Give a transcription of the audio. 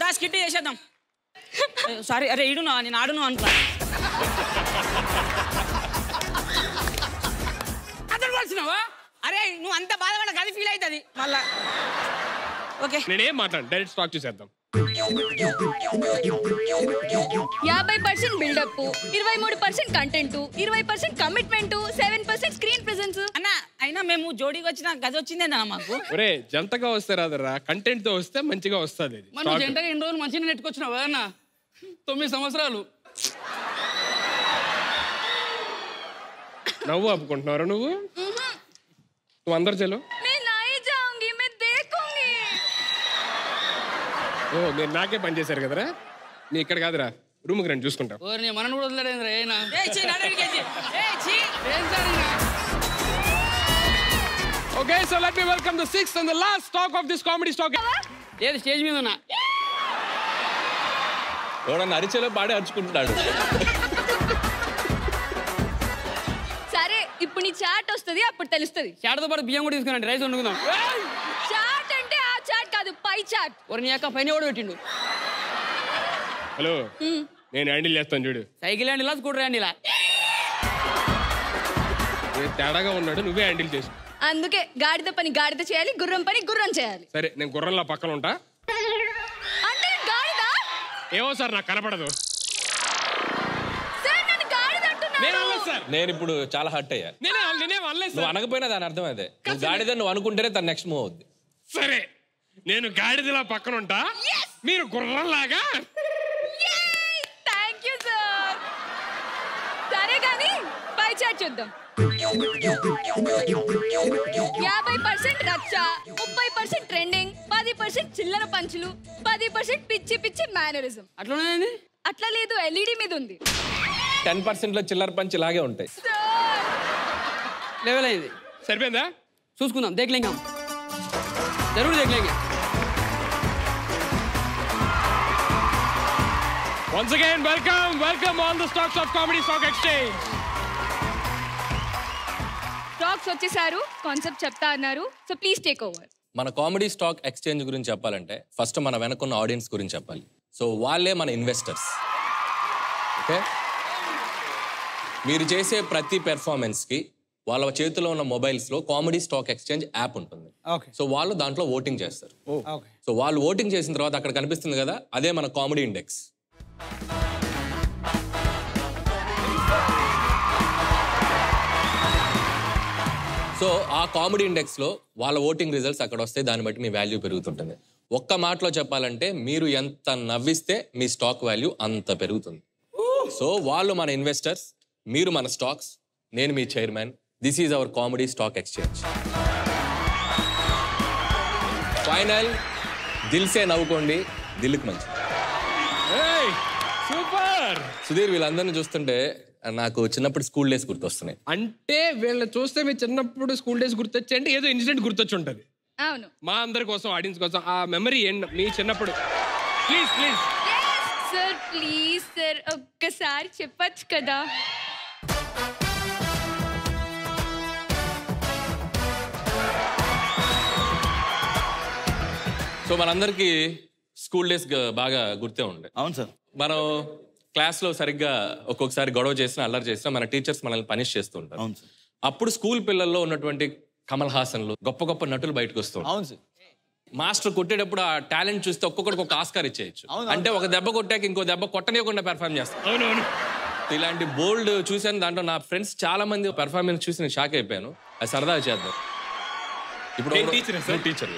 దా skit చేసేద్దాం. Sorry అరే Iduna నేను ఆడును అనుకో. అతను పడుతున్నావా? అరే నువ్వు అంత బాధపడక అది ఫీల్ అవుతుంది మళ్ళా. ఓకే నేనేం మాట్లాడు డైరెక్ట్ స్టాక్ చేసేద్దాం. 50% buildup, 23% content, 20% commitment, 7% screen presence. అన్న అయినా మేము జోడీకి వచ్చిన గది వచ్చిందేనా మాకు? ఒరే జంటగా వస్తే రాదరా, కంటెంట్ తో వస్తే మంచిగా వస్తుంది. మనం జంటగా ఎన్ని రోజులు మంచిగా నెట్టుకొచ్చినావా అన్న? 9 సంవత్సరాలు. నవ్వు ఆపుకుంటున్నారా నువ్వు? నువ్వు అందరు చెలు. ఓ మీరు నాకే పని చేశారు కదరా. నీ ఇక్కడ కాదురా, రూమ్కి రండి చూసుకుంటాం. మనను కూడా వదిలేడు. Okay, so let me welcome the sixth and the last talk of this comedy stock. ఏది స్టేజ్ మీద ఉన్నా ఎవడన్నా అరిచేలో పాడే అరుచుకుంటున్నాడు. సరే ఇప్పుడు నీ చాట్ వస్తుంది, అప్పుడు తెలుస్తుంది. చాట్తో పాటు బియ్యం కూడా తీసుకున్నాండి, రైస్ వండుకుందాం. చాట్ అంటే ఆ చాట్ కాదు, పై చాట్. నీ అక్క పైన కూడా పెట్టిండు. హలో నేను హ్యాండిల్ చేస్తాను చూడు. సైకిల్ హ్యాండిల్ స్కూటర్ హ్యాండిల్ తేడాగా ఉన్నాడు, నువ్వే హ్యాండిల్ చేసు. అందుకే గాడిద పని గాడిద చేయాలి, గుర్రం పని గుర్రం చేయాలి. సరే నేను గుర్రంలా పక్కన ఉంటా. అంటే గాడిద ఏమో సార్ నాకు కనపడదు. సార్ నన్ను గాడిద అంటున్నాను సార్. నేను ఇప్పుడు చాలా హర్ట్ అయ్యా. నువ్వు అనకపోయినా దాని అర్థం అదే. నువ్వు గాడిద నువ్వు అనుకుంటేనే తన నెక్స్ట్ మూవ్ అవుద్ది. సరే నేను గాడిదలా పక్కన ఉంటా, మీరు గుర్రంలాగా. Thank you sir. సరే కానీ పై చాట్ చూద్దాం. 50% రచ్చ, 30% ట్రెండింగ్, 10% చిల్లర పంచులు, 10% పిచ్చి పిచ్చి మేనరిజం. అట్లా అట్లా లేదు, ఎల్ఈడి మీద ఉంది. 10% లో చిల్లర పంచి ఇలాగే ఉంటాయి. లెవెల్ అయింది. సరిపోయిందా? చూసుకుందాం. దేఖలేంగా జరూర్ దేఖలేంగా. Once again, welcome all the stocks of Comedy Stock Exchange. Stocks వచ్చేసారు, కాన్సెప్ట్ చెప్తా అన్నారు. So please take over. మన కామెడీ స్టాక్ ఎక్స్చేంజ్ గురించి చెప్పాలంటే ఫస్ట్ మన వెనకున్న ఆడియన్స్ గురించి చెప్పాలి. సో వాళ్ళే మన ఇన్వెస్టర్స్. ఓకే, మీరు చేసే ప్రతి పెర్ఫార్మెన్స్కి వాళ్ళ చేతిలో ఉన్న మొబైల్స్లో కామెడీ స్టాక్ ఎక్స్చేంజ్ యాప్ ఉంటుంది. సో వాళ్ళు దాంట్లో ఓటింగ్ చేస్తారు. సో వాళ్ళు ఓటింగ్ చేసిన తర్వాత అక్కడ కనిపిస్తుంది కదా, అదే మన కామెడీ ఇండెక్స్. సో ఆ కామెడీ ఇండెక్స్లో వాళ్ళ ఓటింగ్ రిజల్ట్స్ అక్కడ వస్తాయి. దాన్ని బట్టి మీ వాల్యూ పెరుగుతుంటుంది. ఒక్క మాటలో చెప్పాలంటే మీరు ఎంత నవ్విస్తే మీ స్టాక్ వాల్యూ అంత పెరుగుతుంది. సో వాళ్ళు మన ఇన్వెస్టర్స్, మీరు మన స్టాక్స్, నేను మీ chairman. This is our comedy stock exchange. Final దిల్సే నవ్వుకోండి, దిల్కి మంచి. సూపర్ సుధీర్, వీళ్ళందరినీ చూస్తుంటే నాకు చిన్నప్పుడు స్కూల్ డేస్ గుర్తొస్తున్నాయి. అంటే వీళ్ళని చూస్తే మీ చిన్నప్పుడు స్కూల్ డేస్ గుర్తొచ్చి అంటే ఏదో ఇన్సిడెంట్ గుర్తొచ్చి ఉంటుంది. అవును, మా అందరి కోసం, ఆడియన్స్ కోసం ఆ మెమరీ మీ చిన్నప్పుడు. Please please sir, please sir, ఒక్కసారి చెప్పచ్చు కదా. సో మనందరికీ స్కూల్ డేస్ బాగా గుర్తే ఉండే. అవును సార్. మనం క్లాస్లో సరిగ్గా ఒక్కొక్కసారి గొడవ చేసినా అల్లరి చేసినా మన టీచర్స్ మనల్ని పనిష్ చేస్తూ ఉంటారు. అవును సార్. అప్పుడు స్కూల్ పిల్లల్లో ఉన్నటువంటి కమల్ హాసన్లు, గొప్ప గొప్ప నటులు బయటకు వస్తూ ఉంటారు. అవును సార్. మాస్టర్ కొట్టేటప్పుడు ఆ టాలెంట్ చూస్తే ఒక్కొక్కడికి ఒక ఆస్కార్ ఇచ్చేయచ్చు. అంటే ఒక దెబ్బ కొట్టాక ఇంకో దెబ్బ కొట్టనివ్వకుండా పెర్ఫార్మ్ చేస్తారు. అవునవును, ఇలాంటి బోల్డ్ చూశాను. దాంట్లో నా ఫ్రెండ్స్ చాలా మంది పెర్ఫార్మెన్స్ చూసి నేను షాక్ అయిపోయాను. అది సరదాగా చేద్దాం. ఇప్పుడు టీచర్